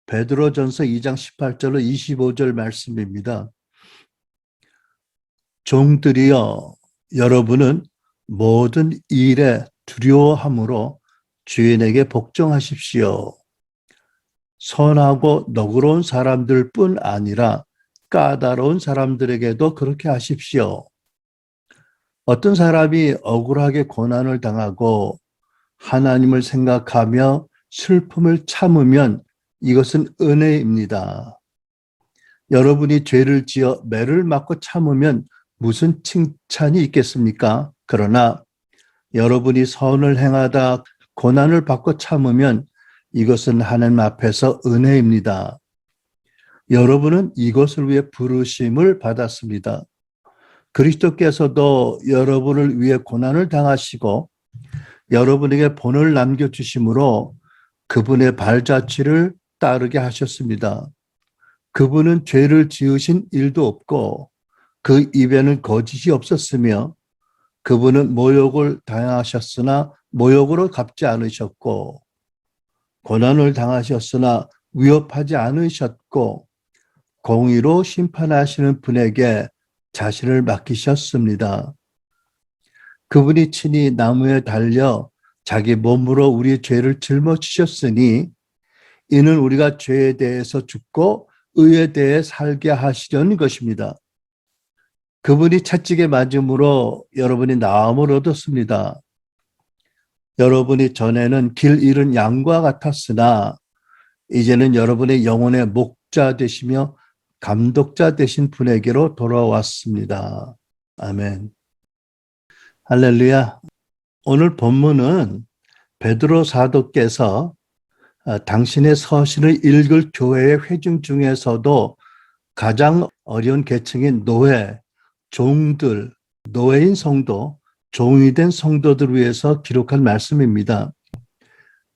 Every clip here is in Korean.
베드로전서 2장 18절로 25절 말씀입니다. 종들이여, 여러분은 모든 일에 두려워함으로 주인에게 복종하십시오. 선하고 너그러운 사람들뿐 아니라 까다로운 사람들에게도 그렇게 하십시오. 어떤 사람이 억울하게 고난을 당하고 하나님을 생각하며 슬픔을 참으면 이것은 은혜입니다. 여러분이 죄를 지어 매를 맞고 참으면 무슨 칭찬이 있겠습니까? 그러나 여러분이 선을 행하다 고난을 받고 참으면 이것은 하나님 앞에서 은혜입니다. 여러분은 이것을 위해 부르심을 받았습니다. 그리스도께서도 여러분을 위해 고난을 당하시고 여러분에게 본을 남겨주심으로 그분의 발자취를 따르게 하셨습니다. 그분은 죄를 지으신 일도 없고 그 입에는 거짓이 없었으며 그분은 모욕을 당하셨으나 모욕으로 갚지 않으셨고 고난을 당하셨으나 위협하지 않으셨고 공의로 심판하시는 분에게 자신을 맡기셨습니다. 그분이 친히 나무에 달려 자기 몸으로 우리의 죄를 짊어지셨으니 이는 우리가 죄에 대해서 죽고 의에 대해 살게 하시려는 것입니다. 그분이 채찍에 맞음으로 여러분이 나음을 얻었습니다. 여러분이 전에는 길 잃은 양과 같았으나 이제는 여러분의 영혼의 목자 되시며 감독자 되신 분에게로 돌아왔습니다. 아멘. 할렐루야. 오늘 본문은 베드로 사도께서 당신의 서신을 읽을 교회의 회중 중에서도 가장 어려운 계층인 노예, 종들, 노예인 성도, 종이 된 성도들을 위해서 기록한 말씀입니다.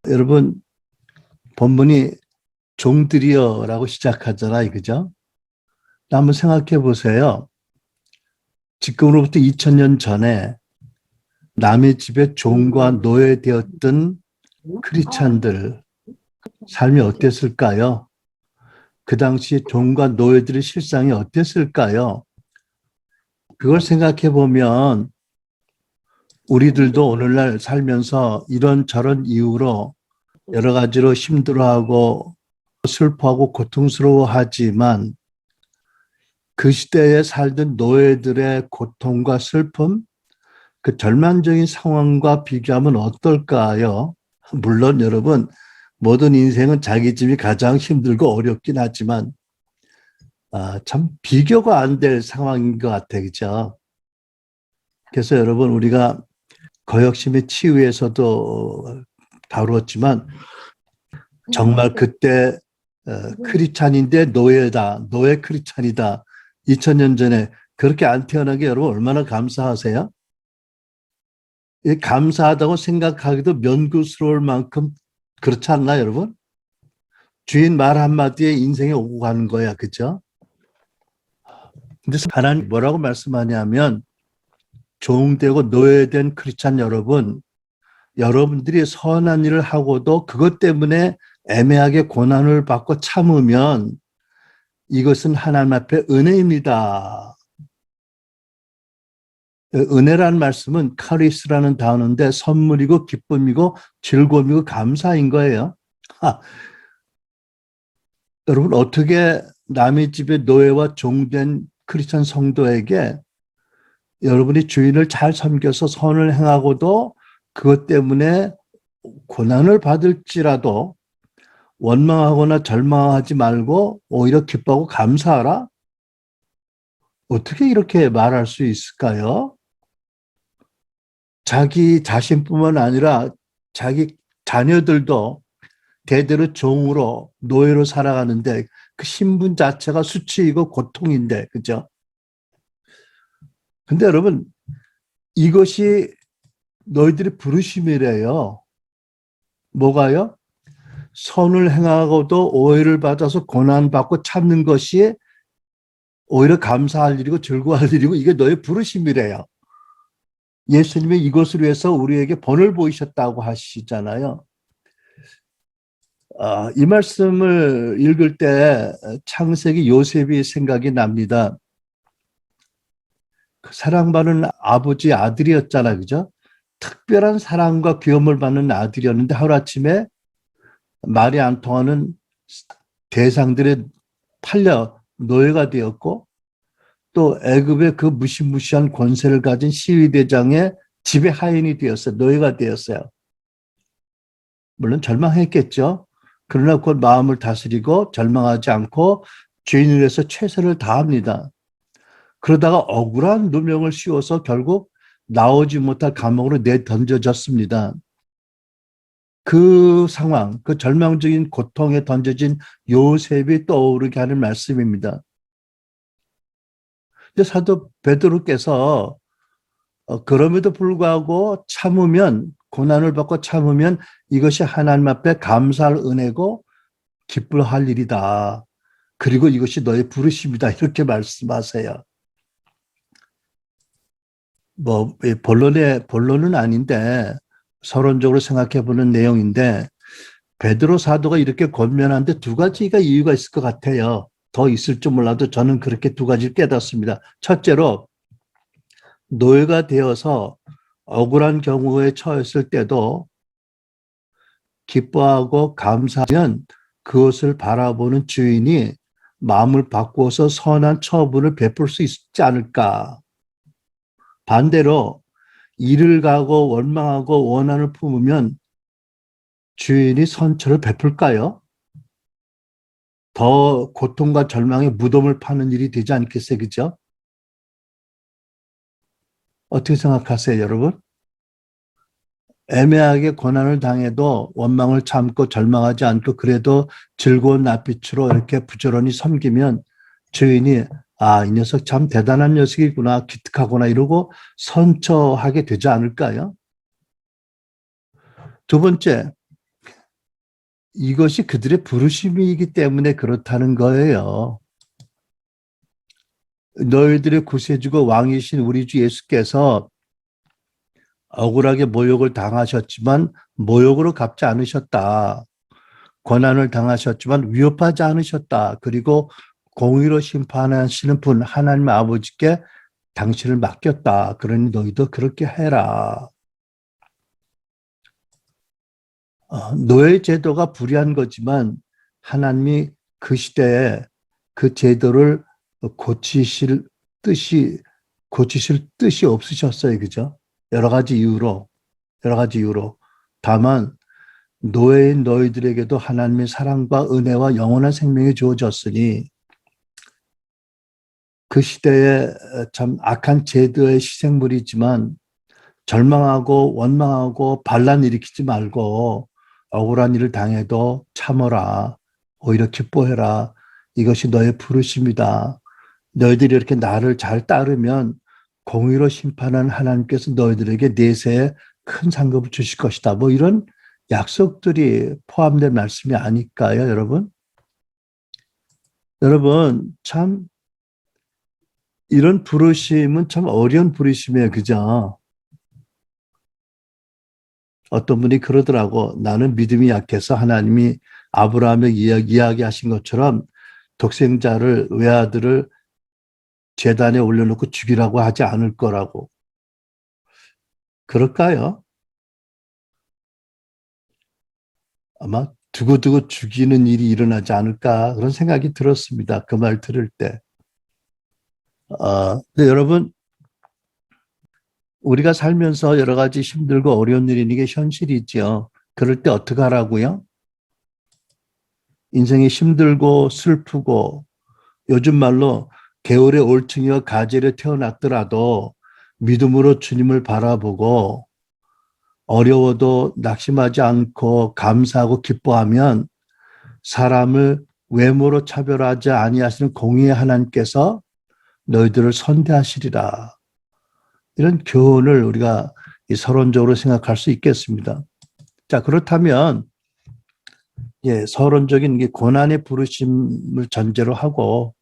여러분, 본문이 종들이여 라고 시작하잖아요. 그죠? 한번 생각해 보세요. 지금으로부터 2000년 전에 남의 집에 종과 노예되었던 크리스찬들 삶이 어땠을까요? 그 당시 종과 노예들의 실상이 어땠을까요? 그걸 생각해 보면 우리들도 오늘날 살면서 이런저런 이유로 여러 가지로 힘들어하고 슬퍼하고 고통스러워하지만 그 시대에 살던 노예들의 고통과 슬픔, 그 절망적인 상황과 비교하면 어떨까요? 물론 여러분, 모든 인생은 자기 집이 가장 힘들고 어렵긴 하지만 참 비교가 안 될 상황인 것 같아요. 그죠? 그래서 여러분, 우리가 거역심의 치유에서도 다루었지만 정말 그때 크리스찬인데 노예다, 노예 크리스찬이다. 2000년 전에 그렇게 안 태어난 게 여러분 얼마나 감사하세요? 감사하다고 생각하기도 면구스러울 만큼 그렇지 않나 여러분? 주인 말 한마디에 인생이 오고 가는 거야. 그죠? 근데 하나님 뭐라고 말씀하냐면 종되고 노예된 크리스찬 여러분, 여러분들이 선한 일을 하고도 그것 때문에 애매하게 고난을 받고 참으면 이것은 하나님 앞에 은혜입니다. 은혜라는 말씀은 카리스라는 단어인데 선물이고 기쁨이고 즐거움이고 감사인 거예요. 여러분 어떻게 남의 집에 노예와 종된 크리스찬 성도에게 여러분이 주인을 잘 섬겨서 선을 행하고도 그것 때문에 고난을 받을지라도 원망하거나 절망하지 말고 오히려 기뻐하고 감사하라? 어떻게 이렇게 말할 수 있을까요? 자기 자신뿐만 아니라 자기 자녀들도 대대로 종으로 노예로 살아가는데 그 신분 자체가 수치이고 고통인데, 그죠? 근데 여러분, 이것이 너희들의 부르심이래요. 뭐가요? 선을 행하고도 오해를 받아서 고난받고 참는 것이 오히려 감사할 일이고 즐거워할 일이고 이게 너의 부르심이래요. 예수님이 이것을 위해서 우리에게 본을 보이셨다고 하시잖아요. 이 말씀을 읽을 때 창세기 요셉이 생각이 납니다. 그 사랑받는 아버지 아들이었잖아, 그죠? 특별한 사랑과 귀여움을 받는 아들이었는데 하루아침에 말이 안 통하는 대상들의 팔려 노예가 되었고 또 애굽의 그 무시무시한 권세를 가진 시위대장의 지배 하인이 되었어요. 노예가 되었어요. 물론 절망했겠죠. 그러나 그 마음을 다스리고 절망하지 않고 죄인을 위해서 최선을 다합니다. 그러다가 억울한 누명을 씌워서 결국 나오지 못할 감옥으로 내던져졌습니다. 그 상황, 그 절망적인 고통에 던져진 요셉이 떠오르게 하는 말씀입니다. 근데 사도 베드로께서 그럼에도 불구하고 참으면, 고난을 받고 참으면 이것이 하나님 앞에 감사할 은혜고 기뻐할 일이다. 그리고 이것이 너의 부르심이다. 이렇게 말씀하세요. 뭐 본론은 아닌데 서론적으로 생각해 보는 내용인데 베드로 사도가 이렇게 권면하는데 두 가지가 이유가 있을 것 같아요. 더 있을 줄 몰라도 저는 그렇게 두 가지를 깨닫습니다. 첫째로 노예가 되어서 억울한 경우에 처했을 때도 기뻐하고 감사하면 그것을 바라보는 주인이 마음을 바꾸어서 선한 처분을 베풀 수 있지 않을까. 반대로 이를 가고 원망하고 원한을 품으면 주인이 선처를 베풀까요? 더 고통과 절망의 무덤을 파는 일이 되지 않겠어요? 그죠? 어떻게 생각하세요, 여러분? 애매하게 고난을 당해도 원망을 참고 절망하지 않고 그래도 즐거운 낯빛으로 이렇게 부지런히 섬기면 주인이 이 녀석 참 대단한 녀석이구나, 기특하구나 이러고 선처하게 되지 않을까요? 두 번째, 이것이 그들의 부르심이기 때문에 그렇다는 거예요. 너희들의 구세주고 왕이신 우리 주 예수께서 억울하게 모욕을 당하셨지만 모욕으로 갚지 않으셨다. 고난을 당하셨지만 위협하지 않으셨다. 그리고 공의로 심판하시는 분 하나님 아버지께 당신을 맡겼다. 그러니 너희도 그렇게 해라. 노예 제도가 불의한 거지만 하나님이 그 시대에 그 제도를 고치실 뜻이 없으셨어요. 그죠? 여러 가지 이유로. 다만 노예인 너희들에게도 하나님의 사랑과 은혜와 영원한 생명이 주어졌으니 그 시대에 참 악한 제도의 시생물이지만 절망하고 원망하고 반란 일으키지 말고 억울한 일을 당해도 참어라. 오히려 기뻐해라. 이것이 너의 부르심이다. 너희들이 이렇게 나를 잘 따르면 공의로 심판한 하나님께서 너희들에게 내세에 큰 상급을 주실 것이다. 뭐 이런 약속들이 포함된 말씀이 아닐까요, 여러분? 여러분, 참 이런 부르심은 참 어려운 부르심이에요. 그죠? 어떤 분이 그러더라고. 나는 믿음이 약해서 하나님이 아브라함의 이야기하신 것처럼 독생자를, 외아들을 제단에 올려놓고 죽이라고 하지 않을 거라고. 그럴까요? 아마 두고두고 죽이는 일이 일어나지 않을까 그런 생각이 들었습니다. 그 말 들을 때. 근데 여러분, 우리가 살면서 여러 가지 힘들고 어려운 일이 이게 현실이죠. 그럴 때 어떻게 하라고요? 인생이 힘들고 슬프고 요즘 말로 개울에 올챙이와 가젤에 태어났더라도 믿음으로 주님을 바라보고 어려워도 낙심하지 않고 감사하고 기뻐하면 사람을 외모로 차별하지 아니하시는 공의의 하나님께서 너희들을 선대하시리라. 이런 교훈을 우리가 서론적으로 생각할 수 있겠습니다. 자, 그렇다면 서론적인 고난의 부르심을 전제로 하고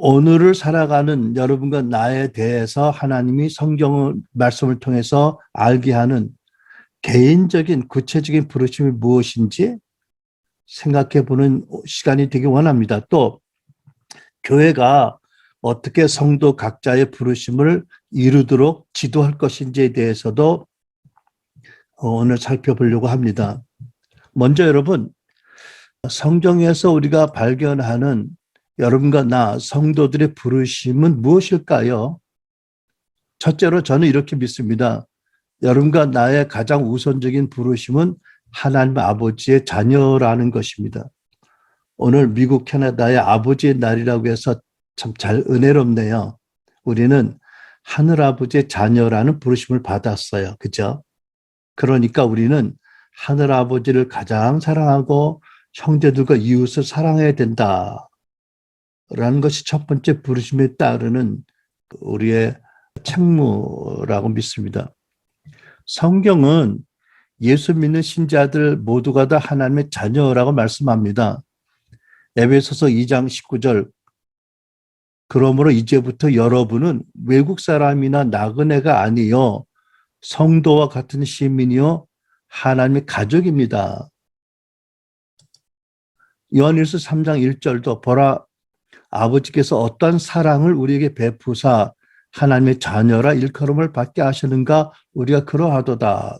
오늘을 살아가는 여러분과 나에 대해서 하나님이 성경 말씀을 통해서 알게 하는 개인적인 구체적인 부르심이 무엇인지 생각해 보는 시간이 되기 원합니다. 또 교회가 어떻게 성도 각자의 부르심을 이루도록 지도할 것인지에 대해서도 오늘 살펴보려고 합니다. 먼저 여러분, 성경에서 우리가 발견하는 여러분과 나 성도들의 부르심은 무엇일까요? 첫째로 저는 이렇게 믿습니다. 여러분과 나의 가장 우선적인 부르심은 하나님 아버지의 자녀라는 것입니다. 오늘 미국 캐나다의 아버지의 날이라고 해서 참 잘 은혜롭네요. 우리는 하늘아버지의 자녀라는 부르심을 받았어요. 그죠? 그러니까 우리는 하늘아버지를 가장 사랑하고 형제들과 이웃을 사랑해야 된다라는 것이 첫 번째 부르심에 따르는 우리의 책무라고 믿습니다. 성경은 예수 믿는 신자들 모두가 다 하나님의 자녀라고 말씀합니다. 에베소서 2장 19절, 그러므로 이제부터 여러분은 외국 사람이나 나그네가 아니요 성도와 같은 시민이요 하나님의 가족입니다. 요한일서 3장 1절도 보라 아버지께서 어떠한 사랑을 우리에게 베푸사 하나님의 자녀라 일컬음을 받게 하시는가 우리가 그러하도다.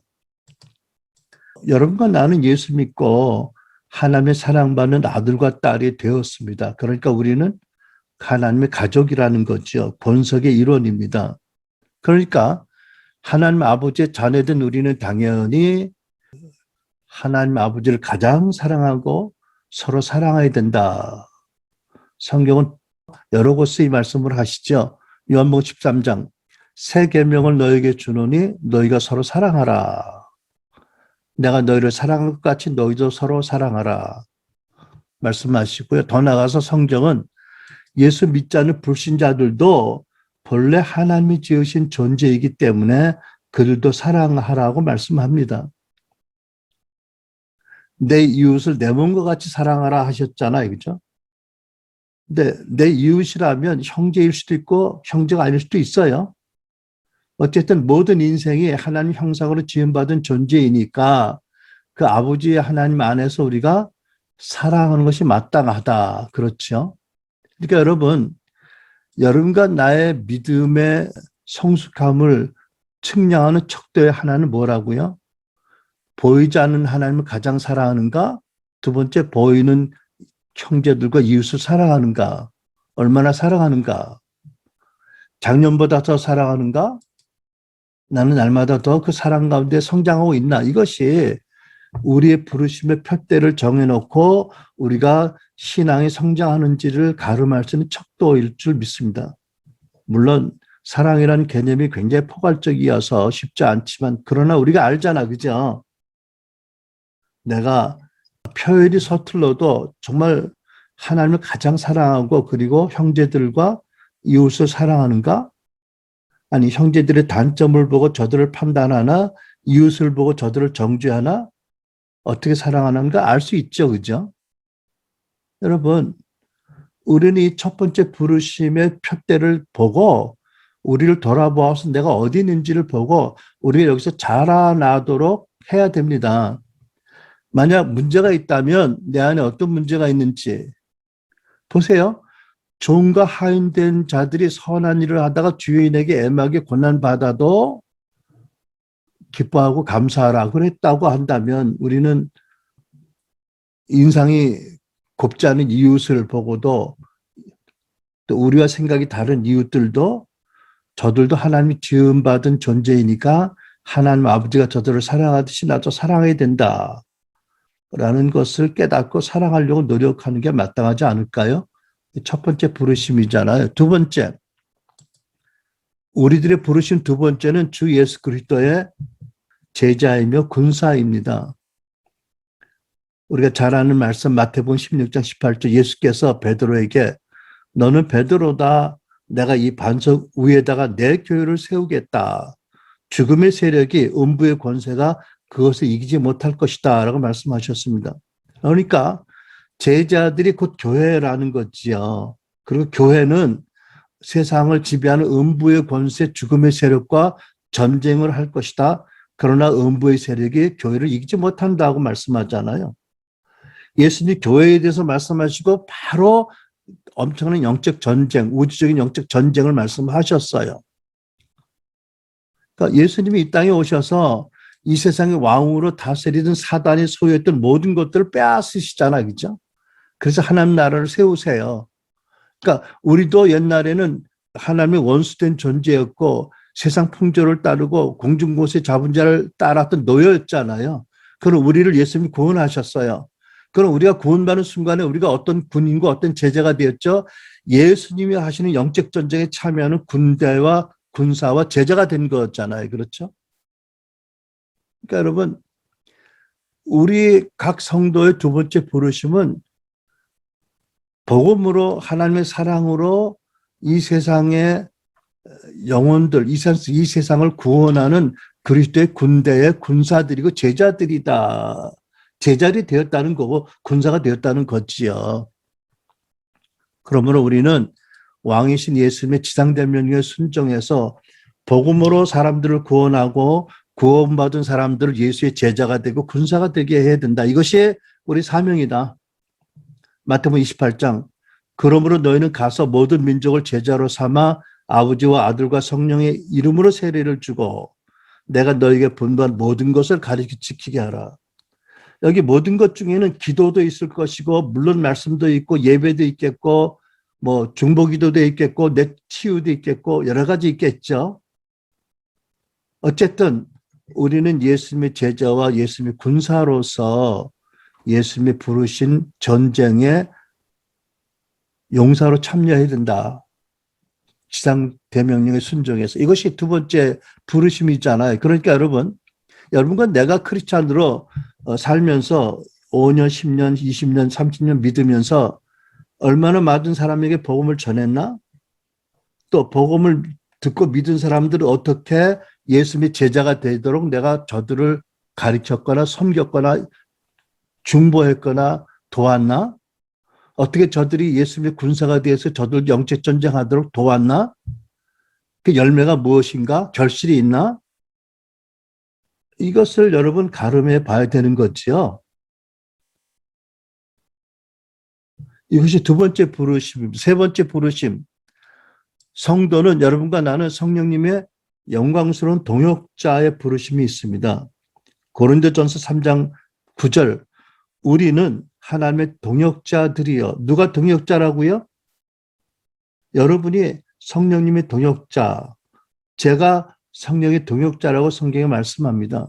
여러분과 나는 예수 믿고 하나님의 사랑받는 아들과 딸이 되었습니다. 그러니까 우리는 하나님의 가족이라는 거죠. 본석의 일원입니다. 그러니까 하나님 아버지의 자녀된 우리는 당연히 하나님 아버지를 가장 사랑하고 서로 사랑해야 된다. 성경은 여러 곳에 이 말씀을 하시죠. 요한복음 13장 새 계명을 너에게 주노니 너희가 서로 사랑하라. 내가 너희를 사랑한 것 같이 너희도 서로 사랑하라. 말씀하시고요. 더 나아가서 성경은 예수 믿지 않는 불신자들도 본래 하나님이 지으신 존재이기 때문에 그들도 사랑하라고 말씀합니다. 내 이웃을 내 몸과 같이 사랑하라 하셨잖아요. 그죠? 근데 내 이웃이라면 형제일 수도 있고 형제가 아닐 수도 있어요. 어쨌든 모든 인생이 하나님 형상으로 지음받은 존재이니까 그 아버지의 하나님 안에서 우리가 사랑하는 것이 마땅하다. 그렇죠? 그러니까 여러분과 나의 믿음의 성숙함을 측량하는 척도의 하나는 뭐라고요? 보이지 않는 하나님을 가장 사랑하는가? 두 번째, 보이는 형제들과 이웃을 사랑하는가? 얼마나 사랑하는가? 작년보다 더 사랑하는가? 나는 날마다 더 그 사랑 가운데 성장하고 있나? 이것이 우리의 부르심의 푯대를 정해놓고 우리가 신앙이 성장하는지를 가름할 수 있는 척도일 줄 믿습니다. 물론 사랑이라는 개념이 굉장히 포괄적이어서 쉽지 않지만 그러나 우리가 알잖아. 그죠? 내가 표현이 서툴러도 정말 하나님을 가장 사랑하고 그리고 형제들과 이웃을 사랑하는가? 아니 형제들의 단점을 보고 저들을 판단하나 이웃을 보고 저들을 정죄하나 어떻게 사랑하는가 알 수 있죠. 그죠? 여러분 우리는 이 첫 번째 부르심의 푯대를 보고 우리를 돌아보아서 내가 어디 있는지를 보고 우리가 여기서 자라나도록 해야 됩니다. 만약 문제가 있다면 내 안에 어떤 문제가 있는지 보세요. 종과 하인된 자들이 선한 일을 하다가 주인에게 애매하게 고난받아도 기뻐하고 감사하라 그랬다고 한다면 우리는 인상이 곱지 않은 이웃을 보고도 또 우리와 생각이 다른 이웃들도 저들도 하나님이 지음받은 존재이니까 하나님 아버지가 저들을 사랑하듯이 나도 사랑해야 된다. 라는 것을 깨닫고 사랑하려고 노력하는 게 마땅하지 않을까요? 첫 번째 부르심이잖아요. 두 번째, 우리들의 부르심 두 번째는 주 예수 그리스도의 제자이며 군사입니다. 우리가 잘 아는 말씀 마태복음 16장 18절 예수께서 베드로에게 너는 베드로다. 내가 이 반석 위에다가 내 교회를 세우겠다. 죽음의 세력이 음부의 권세가 그것을 이기지 못할 것이다 라고 말씀하셨습니다. 그러니까 제자들이 곧 교회라는 거지요. 그리고 교회는 세상을 지배하는 음부의 권세 죽음의 세력과 전쟁을 할 것이다. 그러나 음부의 세력이 교회를 이기지 못한다고 말씀하잖아요. 예수님이 교회에 대해서 말씀하시고 바로 엄청난 영적 전쟁, 우주적인 영적 전쟁을 말씀하셨어요. 그러니까 예수님이 이 땅에 오셔서 이 세상의 왕으로 다스리던 사단이 소유했던 모든 것들을 빼앗으시잖아요. 그죠? 그래서 하나님 나라를 세우세요. 그러니까 우리도 옛날에는 하나님의 원수된 존재였고 세상 풍조를 따르고 공중곳에 잡은 자를 따랐던 노예였잖아요. 그럼 우리를 예수님이 구원하셨어요. 그럼 우리가 구원받는 순간에 우리가 어떤 군인과 어떤 제자가 되었죠? 예수님이 하시는 영적 전쟁에 참여하는 군대와 군사와 제자가 된 거잖아요. 그렇죠? 그러니까 여러분, 우리 각 성도의 두 번째 부르심은 복음으로 하나님의 사랑으로 이 세상의 영혼들, 이 세상을 구원하는 그리스도의 군대의 군사들이고 제자들이다. 제자리 되었다는 거고 군사가 되었다는 거지요. 그러므로 우리는 왕이신 예수님의 지상된 명령에 순종해서 복음으로 사람들을 구원하고 구원받은 사람들을 예수의 제자가 되고 군사가 되게 해야 된다. 이것이 우리 사명이다. 마태복음 28장. 그러므로 너희는 가서 모든 민족을 제자로 삼아 아버지와 아들과 성령의 이름으로 세례를 주고 내가 너에게 분부한 모든 것을 가르쳐 지키게 하라. 여기 모든 것 중에는 기도도 있을 것이고 물론 말씀도 있고 예배도 있겠고 뭐 중보기도도 있겠고 내 치유도 있겠고 여러 가지 있겠죠. 어쨌든 우리는 예수님의 제자와 예수님의 군사로서 예수님이 부르신 전쟁에 용사로 참여해야 된다. 지상 대명령에 순종해서. 이것이 두 번째 부르심이잖아요. 그러니까 여러분과 내가 크리스찬으로 살면서 5년, 10년, 20년, 30년 믿으면서 얼마나 많은 사람에게 복음을 전했나? 또 복음을 듣고 믿은 사람들은 어떻게 예수님의 제자가 되도록 내가 저들을 가르쳤거나 섬겼거나 중보했거나 도왔나? 어떻게 저들이 예수님의 군사가 되어서 저들 영적 전쟁하도록 도왔나? 그 열매가 무엇인가? 결실이 있나? 이것을 여러분 가름해 봐야 되는 거지요. 이것이 두 번째 부르심입니다. 세 번째 부르심. 성도는 여러분과 나는 성령님의 영광스러운 동역자의 부르심이 있습니다. 고린도전서 3장 9절. 우리는 하나님의 동역자들이요. 누가 동역자라고요? 여러분이 성령님의 동역자. 제가 성령의 동역자라고 성경에 말씀합니다.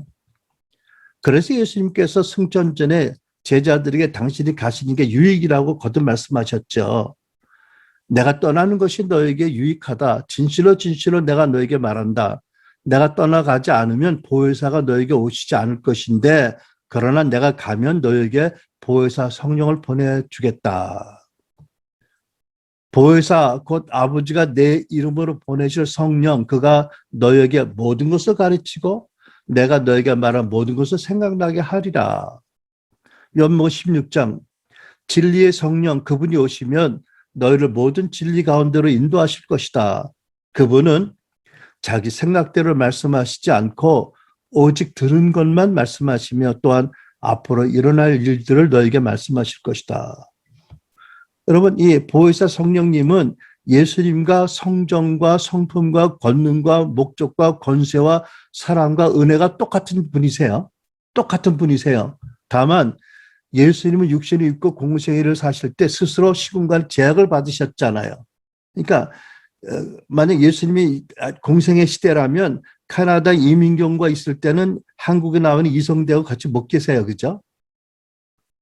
그래서 예수님께서 승천 전에 제자들에게 당신이 가시는 게 유익이라고 거듭 말씀하셨죠. 내가 떠나는 것이 너에게 유익하다. 진실로 진실로 내가 너에게 말한다. 내가 떠나가지 않으면 보혜사가 너에게 오시지 않을 것인데 그러나 내가 가면 너에게 보혜사 성령을 보내주겠다. 보혜사 곧 아버지가 내 이름으로 보내실 성령, 그가 너에게 모든 것을 가르치고 내가 너에게 말한 모든 것을 생각나게 하리라. 요한복음 16장. 진리의 성령 그분이 오시면 너희를 모든 진리 가운데로 인도하실 것이다. 그분은 자기 생각대로 말씀하시지 않고 오직 들은 것만 말씀하시며 또한 앞으로 일어날 일들을 너에게 말씀하실 것이다. 여러분, 이 보혜사 성령님은 예수님과 성정과 성품과 권능과 목적과 권세와 사랑과 은혜가 똑같은 분이세요. 똑같은 분이세요. 다만 예수님은 육신을 입고 공생애를 사실 때 스스로 시공간 제약을 받으셨잖아요. 그러니까 만약 예수님이 공생애 시대라면 캐나다 이민경과 있을 때는 한국에 나오는 이성대하고 같이 못 계세요. 그죠?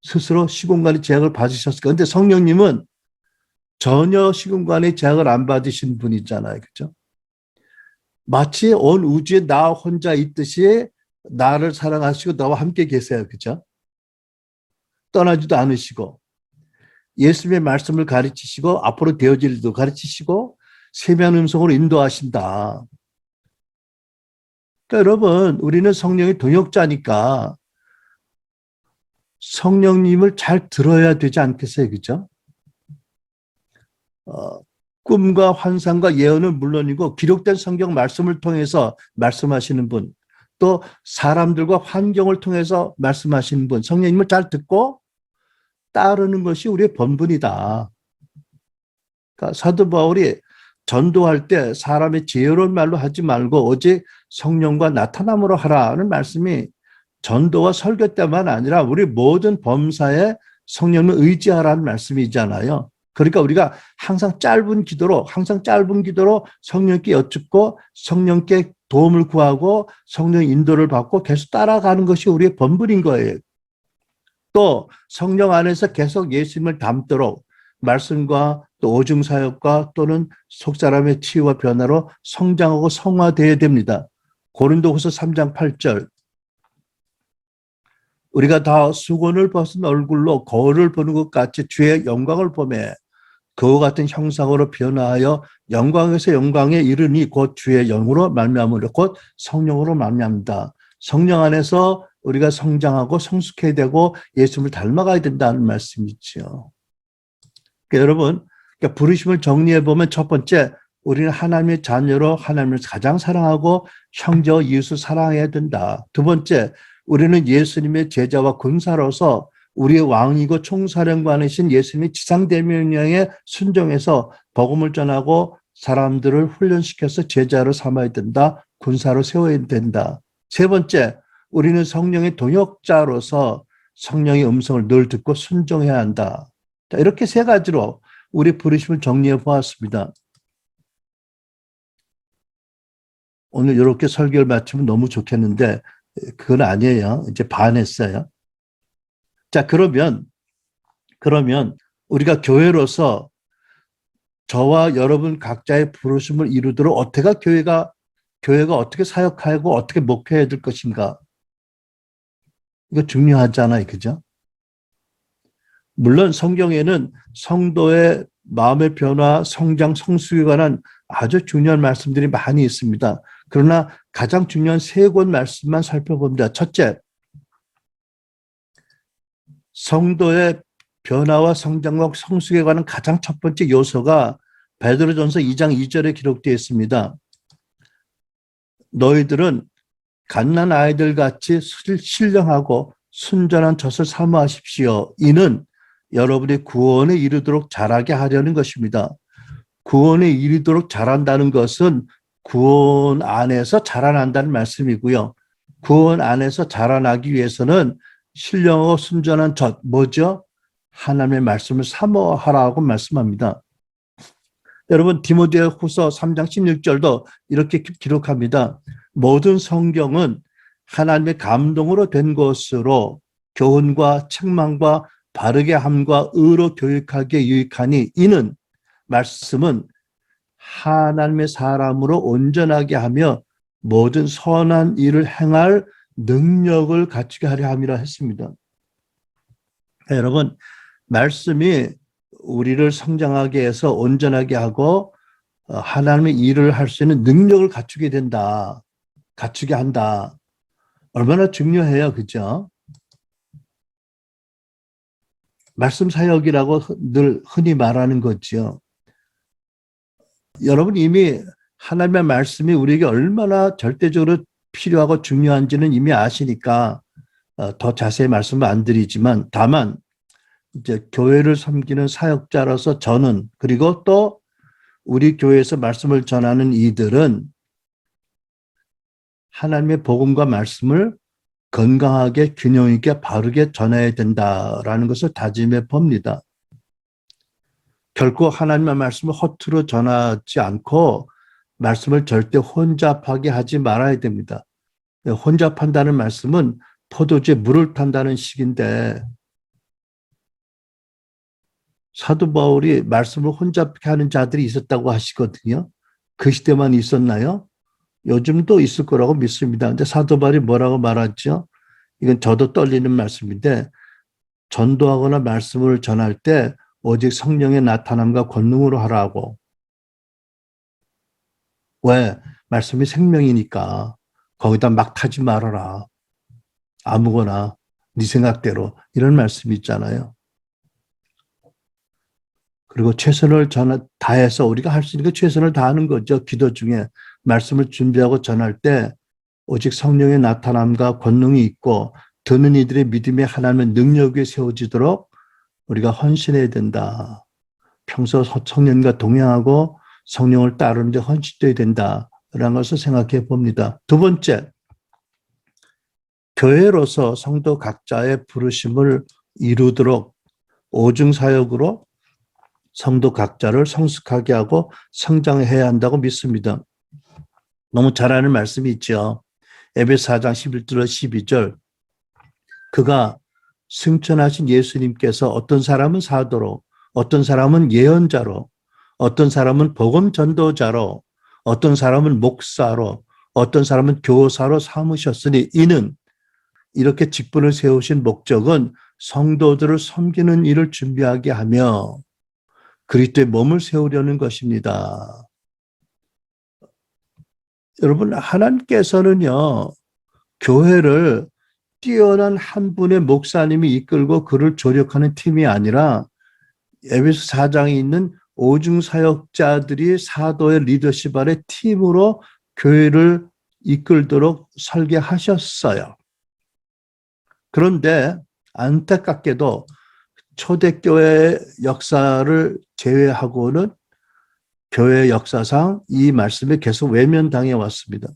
스스로 시공간의 제약을 받으셨을 거예요. 그런데 성령님은 전혀 시공간의 제약을 안 받으신 분이잖아요. 그죠? 마치 온 우주에 나 혼자 있듯이 나를 사랑하시고 나와 함께 계세요. 그죠? 떠나지도 않으시고 예수님의 말씀을 가르치시고 앞으로 되어질 일도 가르치시고 세미한 음성으로 인도하신다. 그러니까 여러분 우리는 성령의 동역자니까 성령님을 잘 들어야 되지 않겠어요? 그죠? 꿈과 환상과 예언은 물론이고 기록된 성경 말씀을 통해서 말씀하시는 분, 또 사람들과 환경을 통해서 말씀하시는 분, 성령님을 잘 듣고 따르는 것이 우리의 본분이다. 그러니까 사도 바울이 전도할 때 사람의 지혜로운 말로 하지 말고 오직 성령과 나타남으로 하라는 말씀이 전도와 설교 때만 아니라 우리 모든 범사에 성령을 의지하라는 말씀이잖아요. 그러니까 우리가 항상 짧은 기도로 성령께 여쭙고 성령께 도움을 구하고 성령 인도를 받고 계속 따라가는 것이 우리의 본분인 거예요. 또 성령 안에서 계속 예수님을 닮도록 말씀과 또 오중 사역과 또는 속사람의 치유와 변화로 성장하고 성화되어야 됩니다. 고린도후서 3장 8절 우리가 다 수건을 벗은 얼굴로 거울을 보는 것 같이 주의 영광을 보매 그와 같은 형상으로 변화하여 영광에서 영광에 이르니 곧 주의 영으로 말미암으로 곧 성령으로 말미암다. 성령 안에서 우리가 성장하고 성숙해야 되고 예수님을 닮아가야 된다는 말씀이죠. 그러니까 여러분, 그러니까 부르심을 정리해 보면 첫 번째, 우리는 하나님의 자녀로 하나님을 가장 사랑하고 형제와 이웃을 사랑해야 된다. 두 번째, 우리는 예수님의 제자와 군사로서 우리의 왕이고 총사령관이신 예수님의 지상대명령에 순종해서 복음을 전하고 사람들을 훈련시켜서 제자로 삼아야 된다. 군사로 세워야 된다. 세 번째, 우리는 성령의 동역자로서 성령의 음성을 늘 듣고 순종해야 한다. 자, 이렇게 세 가지로 우리 부르심을 정리해 보았습니다. 오늘 이렇게 설교를 마치면 너무 좋겠는데 그건 아니에요. 이제 반했어요. 자, 그러면 우리가 교회로서 저와 여러분 각자의 부르심을 이루도록 교회가 어떻게 사역하고 어떻게 목회해야 될 것인가? 이거 중요하잖아요. 그죠? 물론 성경에는 성도의 마음의 변화, 성장, 성숙에 관한 아주 중요한 말씀들이 많이 있습니다. 그러나 가장 중요한 세 권 말씀만 살펴봅니다. 첫째, 성도의 변화와 성장과 성숙에 관한 가장 첫 번째 요소가 베드로전서 2장 2절에 기록되어 있습니다. 너희들은 갓난 아이들 같이 신령하고 순전한 젖을 사모하십시오. 이는 여러분의 구원에 이르도록 자라게 하려는 것입니다. 구원에 이르도록 자란다는 것은 구원 안에서 자라난다는 말씀이고요. 구원 안에서 자라나기 위해서는 신령하고 순전한 젖, 뭐죠? 하나님의 말씀을 사모하라고 말씀합니다. 여러분 디모데후서 3장 16절도 이렇게 기록합니다. 모든 성경은 하나님의 감동으로 된 것으로 교훈과 책망과 바르게 함과 의로 교육하기에 유익하니 이는 말씀은 하나님의 사람으로 온전하게 하며 모든 선한 일을 행할 능력을 갖추게 하려 함이라 했습니다. 여러분 말씀이 우리를 성장하게 해서 온전하게 하고 하나님의 일을 할 수 있는 능력을 갖추게 된다. 갖추게 한다. 얼마나 중요해요. 그죠? 말씀 사역이라고 늘 흔히 말하는 거죠. 여러분 이미 하나님의 말씀이 우리에게 얼마나 절대적으로 필요하고 중요한지는 이미 아시니까 더 자세히 말씀을 안 드리지만 다만 이제 교회를 섬기는 사역자로서 저는 그리고 또 우리 교회에서 말씀을 전하는 이들은 하나님의 복음과 말씀을 건강하게 균형 있게 바르게 전해야 된다라는 것을 다짐해 봅니다. 결코 하나님의 말씀을 허투루 전하지 않고 말씀을 절대 혼잡하게 하지 말아야 됩니다. 혼잡한다는 말씀은 포도주에 물을 탄다는 식인데 사도 바울이 말씀을 혼잡하게 하는 자들이 있었다고 하시거든요. 그 시대만 있었나요? 요즘도 있을 거라고 믿습니다. 근데 사도 바울이 뭐라고 말하죠? 이건 저도 떨리는 말씀인데 전도하거나 말씀을 전할 때 오직 성령의 나타남과 권능으로 하라고. 왜? 말씀이 생명이니까 거기다 막 타지 말아라. 아무거나 네 생각대로 이런 말씀이 있잖아요. 그리고 최선을 다해서 우리가 할 수 있는 게 최선을 다하는 거죠. 기도 중에 말씀을 준비하고 전할 때 오직 성령의 나타남과 권능이 있고 듣는 이들의 믿음이 하나님의 능력 위에 세워지도록 우리가 헌신해야 된다. 평소 성령과 동행하고 성령을 따르는 데 헌신돼야 된다라는 것을 생각해 봅니다. 두 번째, 교회로서 성도 각자의 부르심을 이루도록 오중사역으로 성도 각자를 성숙하게 하고 성장해야 한다고 믿습니다. 너무 잘 아는 말씀이 있죠. 에베소 4장 11절 12절 그가 승천하신 예수님께서 어떤 사람은 사도로 어떤 사람은 예언자로 어떤 사람은 복음 전도자로 어떤 사람은 목사로 어떤 사람은 교사로 삼으셨으니 이는 이렇게 직분을 세우신 목적은 성도들을 섬기는 일을 준비하게 하며 그리스도의 몸을 세우려는 것입니다. 여러분, 하나님께서는요, 교회를 뛰어난 한 분의 목사님이 이끌고 그를 조력하는 팀이 아니라 에베소 4장에 있는 오중사역자들이 사도의 리더십 아래 팀으로 교회를 이끌도록 설계하셨어요. 그런데 안타깝게도 초대교회 역사를 제외하고는 교회 역사상 이 말씀이 계속 외면당해 왔습니다.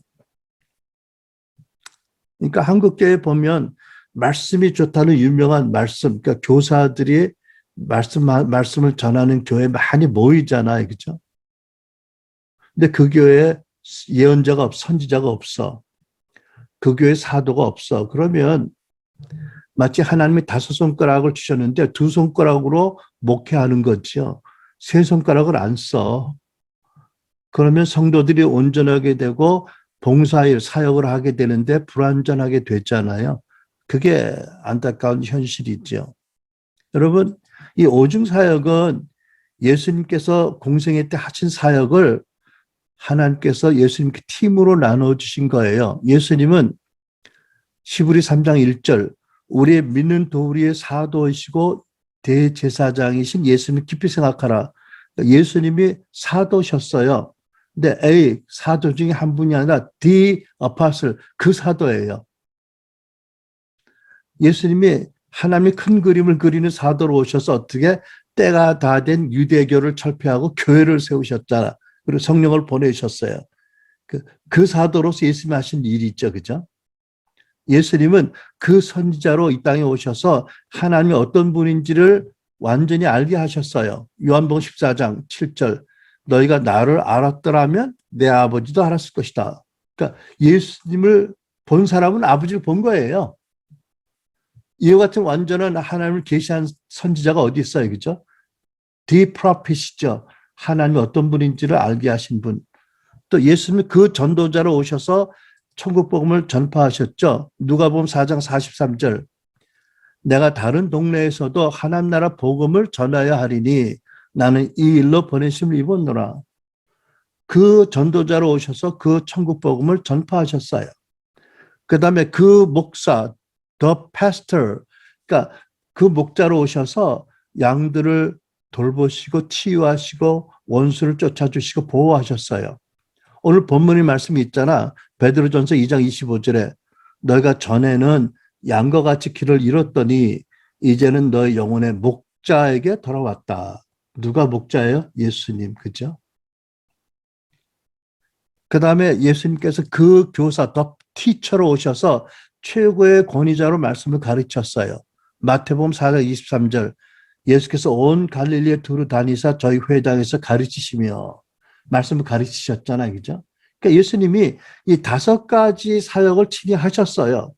그러니까 한국교회 보면 말씀이 좋다는 유명한 말씀, 그러니까 교사들이 말씀을 전하는 교회에 많이 모이잖아요. 그죠? 근데 그 교회에 예언자가 선지자가 없어. 그 교회에 사도가 없어. 그러면 마치 하나님이 5손가락을 주셨는데 2손가락으로 목회하는 거죠. 3손가락을 안 써. 그러면 성도들이 온전하게 되고 봉사일, 사역을 하게 되는데 불완전하게 됐잖아요. 그게 안타까운 현실이죠. 여러분, 이 오중사역은 예수님께서 공생애 때 하신 사역을 하나님께서 예수님께 팀으로 나눠주신 거예요. 예수님은 시브리 3장 1절 우리의 믿는 도우리의 사도이시고 대제사장이신 예수님 깊이 생각하라. 예수님이 사도셨어요. 근데 사도 중에 한 분이 아니라 the apostle, 그 사도예요. 예수님이 하나님의 큰 그림을 그리는 사도로 오셔서 어떻게 때가 다 된 유대교를 철폐하고 교회를 세우셨잖아. 그리고 성령을 보내셨어요. 그 사도로서 예수님이 하신 일이 있죠. 그죠? 예수님은 그 선지자로 이 땅에 오셔서 하나님이 어떤 분인지를 완전히 알게 하셨어요. 요한복음 14장 7절 너희가 나를 알았더라면 내 아버지도 알았을 것이다. 그러니까 예수님을 본 사람은 아버지를 본 거예요. 이와 같은 완전한 하나님을 계시한 선지자가 어디 있어요. 그죠? The prophet이죠. 하나님이 어떤 분인지를 알게 하신 분. 또 예수님이 그 전도자로 오셔서 천국 복음을 전파하셨죠. 누가복음 4장 43절 내가 다른 동네에서도 하나님 나라 복음을 전하여 하리니 나는 이 일로 보내심을 입었노라. 그 전도자로 오셔서 그 천국 복음을 전파하셨어요. 그 다음에 그 목사, the pastor, 그러니까 그 목자로 오셔서 양들을 돌보시고 치유하시고 원수를 쫓아주시고 보호하셨어요. 오늘 본문의 말씀이 있잖아. 베드로전서 2장 25절에 너희가 전에는 양과 같이 길을 잃었더니 이제는 너희 영혼의 목자에게 돌아왔다. 누가 목자예요? 예수님. 그죠? 그 다음에 예수님께서 그 교사, 더 티처로 오셔서 최고의 권위자로 말씀을 가르쳤어요. 마태복음 4장 23절 예수께서 온 갈릴리에 두루 다니사 저희 회당에서 가르치시며 말씀을 가르치셨잖아요. 그죠? 그러니까 예수님이 이 5가지 사역을 친히 하셨어요.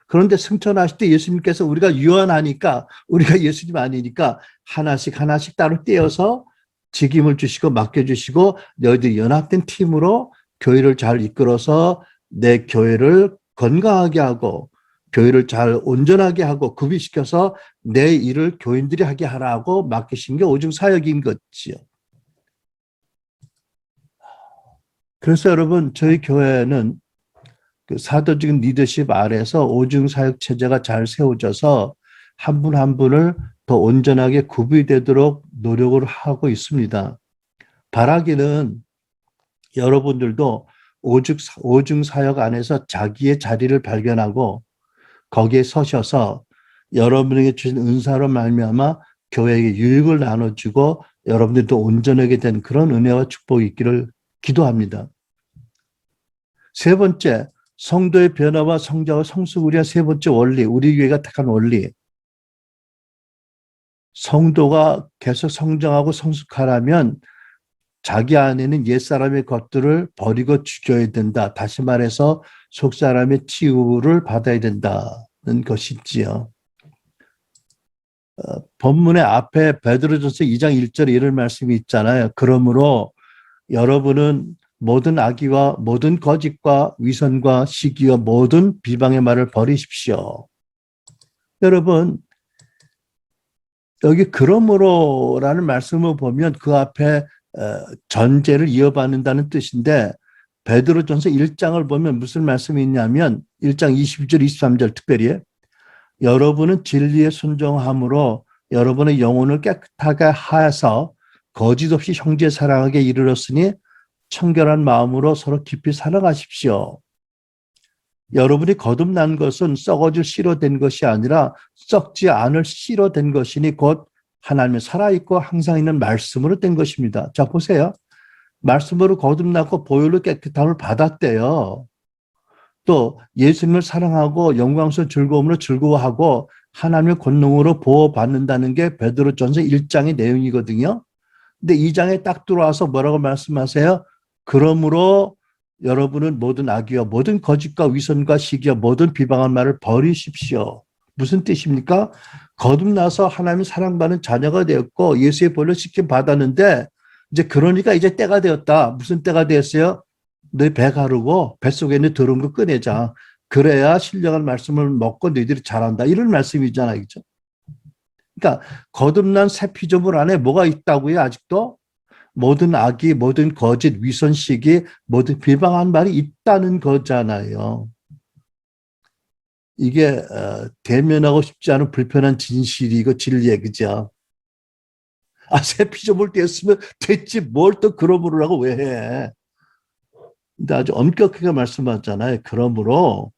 그런데 승천하실 때 예수님께서 우리가 유한하니까 우리가 예수님 아니니까 하나씩 하나씩 따로 떼어서 직임을 주시고 맡겨주시고 너희들이 연합된 팀으로 교회를 잘 이끌어서 내 교회를 건강하게 하고 교회를 잘 온전하게 하고 구비시켜서 내 일을 교인들이 하게 하라고 맡기신 게 오중 사역인 거지요. 그래서 여러분 저희 교회는 그 사도적인 리더십 아래서 오중 사역 체제가 잘 세워져서 한 분 한 분을 더 온전하게 구비되도록 노력을 하고 있습니다. 바라기는 여러분들도 오중 사역 안에서 자기의 자리를 발견하고 거기에 서셔서 여러분에게 주신 은사로 말미암아 교회에게 유익을 나눠주고 여러분들도 온전하게 된 그런 은혜와 축복이 있기를 기도합니다. 세 번째, 성도의 변화와 성장과 성숙을 위한 세 번째 원리, 우리 교회가 택한 원리. 성도가 계속 성장하고 성숙하려면 자기 안에는 옛사람의 것들을 버리고 죽여야 된다. 다시 말해서 속사람의 치유를 받아야 된다는 것이지요. 본문의 앞에 베드로전서 2장 1절에 이런 말씀이 있잖아요. 그러므로 여러분은 모든 악의와 모든 거짓과 위선과 시기와 모든 비방의 말을 버리십시오. 여러분, 여기 그러므로라는 말씀을 보면 그 앞에 전제를 이어받는다는 뜻인데 베드로전서 1장을 보면 무슨 말씀이 있냐면 1장 22절 23절 특별히 여러분은 진리에 순종함으로 여러분의 영혼을 깨끗하게 하여서 거짓 없이 형제 사랑하게 이르렀으니 청결한 마음으로 서로 깊이 사랑하십시오. 여러분이 거듭난 것은 썩어질 씨로 된 것이 아니라 썩지 않을 씨로 된 것이니 곧 하나님의 살아있고 항상 있는 말씀으로 된 것입니다. 자, 보세요. 말씀으로 거듭나고 보혈로 깨끗함을 받았대요. 또 예수님을 사랑하고 영광스러운 즐거움으로 즐거워하고 하나님의 권능으로 보호받는다는 게 베드로전서 1장의 내용이거든요. 근데 2장에 딱 들어와서 뭐라고 말씀하세요? 그러므로 여러분은 모든 악의와 모든 거짓과 위선과 시기와 모든 비방한 말을 버리십시오. 무슨 뜻입니까? 거듭나서 하나님의 사랑받는 자녀가 되었고 예수의 보혈로 씻김 받았는데 이제 그러니까 이제 때가 되었다. 무슨 때가 되었어요? 너 배 가르고 뱃속에 있는 더러운 거 꺼내자. 그래야 신령한 말씀을 먹고 너희들이 잘한다. 이런 말씀이잖아요. 그죠? 그러니까 거듭난 새 피조물 안에 뭐가 있다고요? 아직도? 모든 악이, 모든 거짓, 위선, 시기, 모든 비방한 말이 있다는 거잖아요. 이게 대면하고 싶지 않은 불편한 진실이고 진리야, 그죠? 새 피조물 됐으면 됐지 뭘 또 그러므로라고 왜 해? 근데 아주 엄격하게 말씀하잖아요. 그러므로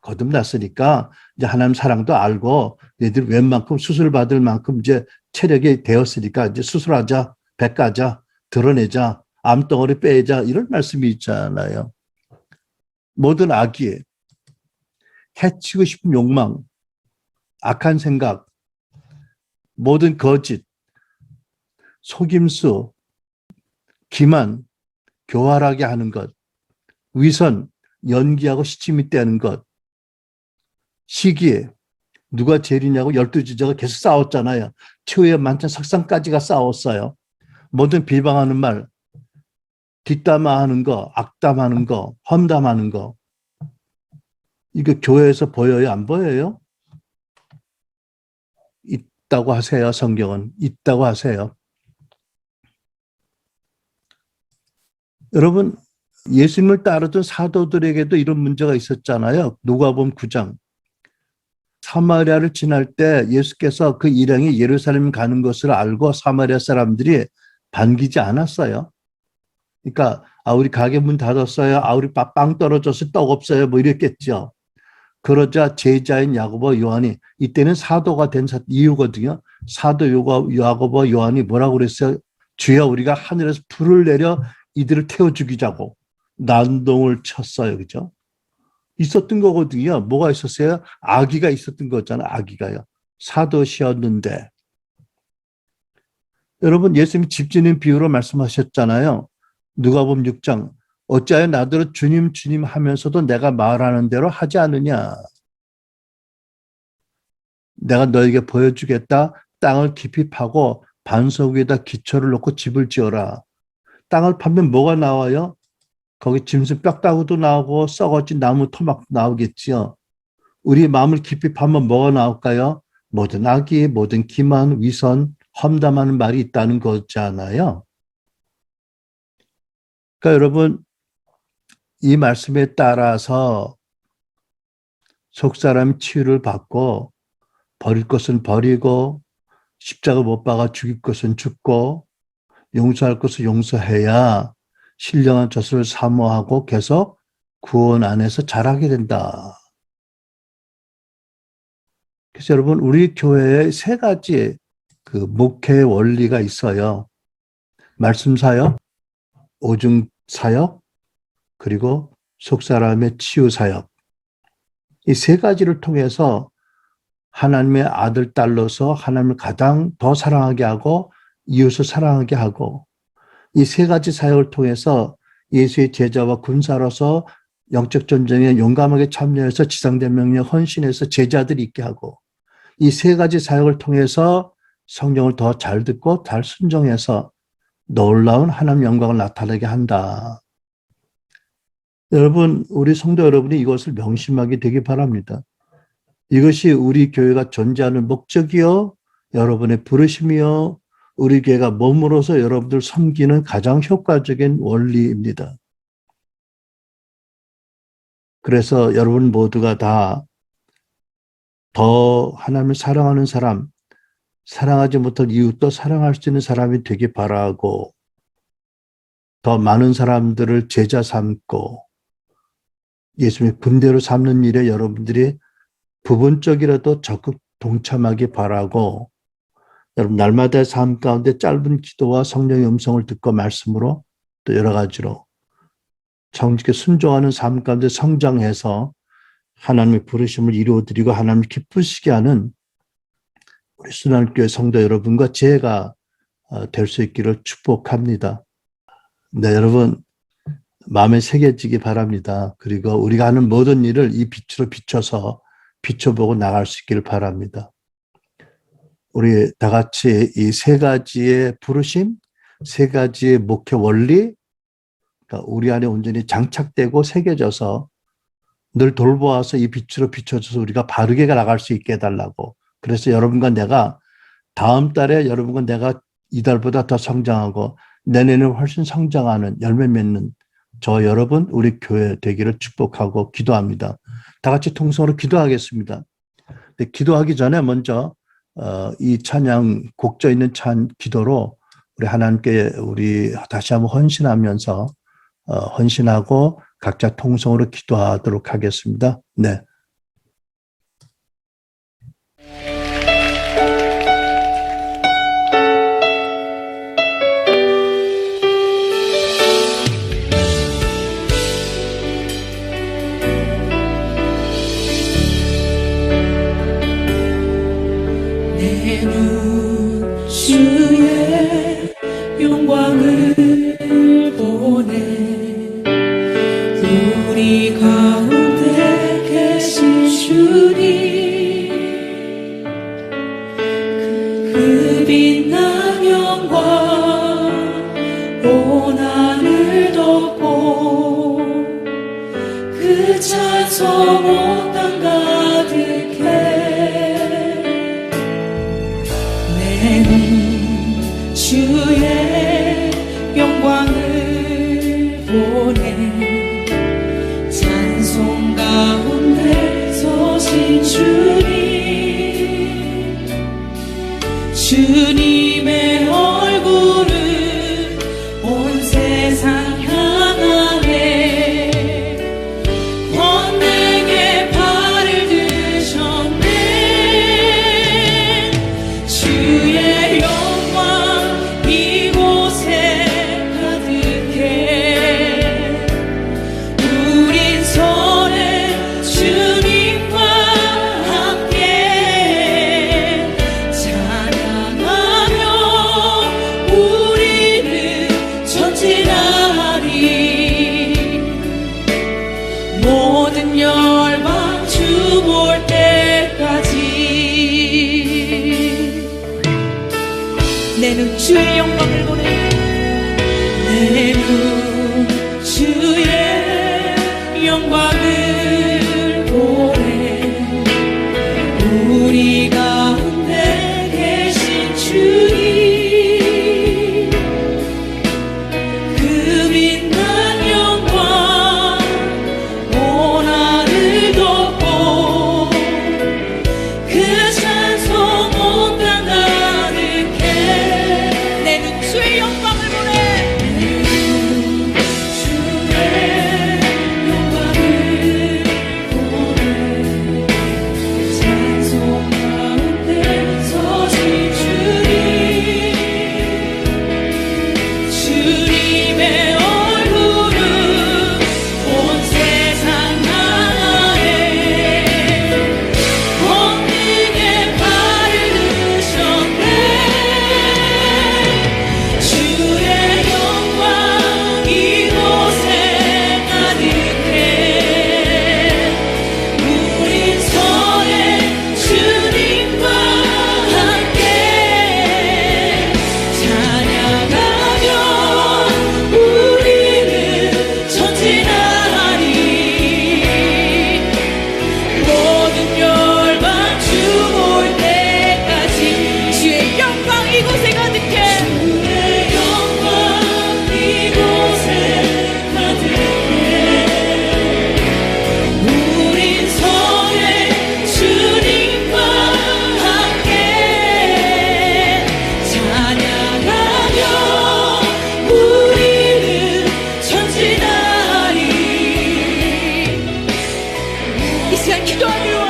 거듭났으니까 이제 하나님 사랑도 알고 너희들 웬만큼 수술 받을 만큼 이제 체력이 되었으니까 이제 수술하자, 배 까자, 드러내자, 암덩어리 빼자 이런 말씀이 있잖아요. 모든 악이 해치고 싶은 욕망, 악한 생각, 모든 거짓, 속임수, 기만, 교활하게 하는 것, 위선, 연기하고 시침이 떼는 것, 시기에 누가 제일이냐고 12지자가 계속 싸웠잖아요. 최후의 만찬 석상까지가 싸웠어요. 모든 비방하는 말, 뒷담화하는 거, 악담하는 거, 험담하는 거. 이거 교회에서 보여요? 안 보여요? 있다고 하세요. 성경은. 있다고 하세요. 여러분, 예수님을 따르던 사도들에게도 이런 문제가 있었잖아요. 누가복음 9장. 사마리아를 지날 때 예수께서 그 일행이 예루살렘 가는 것을 알고 사마리아 사람들이 반기지 않았어요. 그러니까 우리 가게 문 닫았어요. 우리 빵 떨어져서 떡 없어요. 뭐 이랬겠죠. 그러자 제자인 야고보 요한이 이때는 사도가 된 이유거든요. 사도 야고보 요한이 뭐라고 그랬어요? 주여 우리가 하늘에서 불을 내려 이들을 태워 죽이자고 난동을 쳤어요. 그죠? 있었던 거거든요. 뭐가 있었어요? 아기가 있었던 거잖아요. 아기가요. 사도시였는데. 여러분 예수님이 집주님 비유로 말씀하셨잖아요. 누가복음 6장. 어찌하여 나더러 주님 주님 하면서도 내가 말하는 대로 하지 않느냐. 내가 너에게 보여주겠다. 땅을 깊이 파고 반석 위에다 기초를 놓고 집을 지어라. 땅을 파면 뭐가 나와요? 거기 짐승 뼈다구도 나오고 썩어진 나무 토막도 나오겠지요. 우리 마음을 깊이 파면 뭐가 나올까요? 모든 악의, 모든 기만, 위선, 험담하는 말이 있다는 거잖아요. 그러니까 여러분 이 말씀에 따라서 속사람 치유를 받고 버릴 것은 버리고 십자가 못 박아 죽일 것은 죽고 용서할 것은 용서해야 신령한 젖을 사모하고 계속 구원 안에서 자라게 된다. 그래서 여러분, 우리 교회에 세 가지 그 목회 원리가 있어요. 말씀 사역, 오중 사역, 그리고 속사람의 치유 사역. 이 세 가지를 통해서 하나님의 아들, 딸로서 하나님을 가장 더 사랑하게 하고 이웃을 사랑하게 하고, 이 세 가지 사역을 통해서 예수의 제자와 군사로서 영적 전쟁에 용감하게 참여해서 지상대 명령 헌신해서 제자들이 있게 하고, 이 세 가지 사역을 통해서 성경을 더 잘 듣고 잘 순종해서 놀라운 하나님 영광을 나타내게 한다. 여러분, 우리 성도 여러분이 이것을 명심하게 되기 바랍니다. 이것이 우리 교회가 존재하는 목적이요, 여러분의 부르심이요, 우리 교회가 몸으로서 여러분들 섬기는 가장 효과적인 원리입니다. 그래서 여러분 모두가 다 더 하나님을 사랑하는 사람, 사랑하지 못할 이웃도 사랑할 수 있는 사람이 되기 바라고, 더 많은 사람들을 제자 삼고 예수님의 군대로 삼는 일에 여러분들이 부분적이라도 적극 동참하기 바라고, 여러분 날마다의 삶 가운데 짧은 기도와 성령의 음성을 듣고 말씀으로 또 여러 가지로 정직히 순종하는 삶 가운데 성장해서 하나님의 부르심을 이루어드리고 하나님을 기쁘시게 하는 우리 순환교회 성도 여러분과 제가 될 수 있기를 축복합니다. 네, 여러분 마음에 새겨지기 바랍니다. 그리고 우리가 하는 모든 일을 이 빛으로 비춰서 비춰보고 나갈 수 있기를 바랍니다. 우리 다 같이 이 세 가지의 부르심, 세 가지의 목회 원리, 그러니까 우리 안에 온전히 장착되고 새겨져서 늘 돌보아서 이 빛으로 비춰져서 우리가 바르게 나갈 수 있게 해달라고. 그래서 여러분과 내가 다음 달에 여러분과 내가 이달보다 더 성장하고 내년에 훨씬 성장하는 열매 맺는 저 여러분, 우리 교회 되기를 축복하고 기도합니다. 다 같이 통성으로 기도하겠습니다. 근데 기도하기 전에 먼저 이 찬양 곡조 있는 기도로 우리 하나님께 우리 다시 한번 헌신하면서 헌신하고 각자 통성으로 기도하도록 하겠습니다. 네. 내 눈 주의 영광을 보내 우리 가운데 계신 주님 그 빛난 영광 온 하늘 덮고 그 찬송 온 땅 가득해 내 눈 주의 영광을 보내 찬송 가운데 서신 주님 주님의 얼굴을 온 세상 향하네 권능의 발을 드셨네 주의 영광 이곳에 가득해 우린 손에 주님과 함께 찬양하며 우리는 전진하리 모든 열방 주 볼 때까지 내 눈 주의 영광을 보내 내 눈 주의 영광을 보내 우리 가운데 계신 주님 그 빛난 영광 온 하늘 덮고 그 찬송 온 땅 가득해 내 눈 주의 영광을 보내 시간 기도하며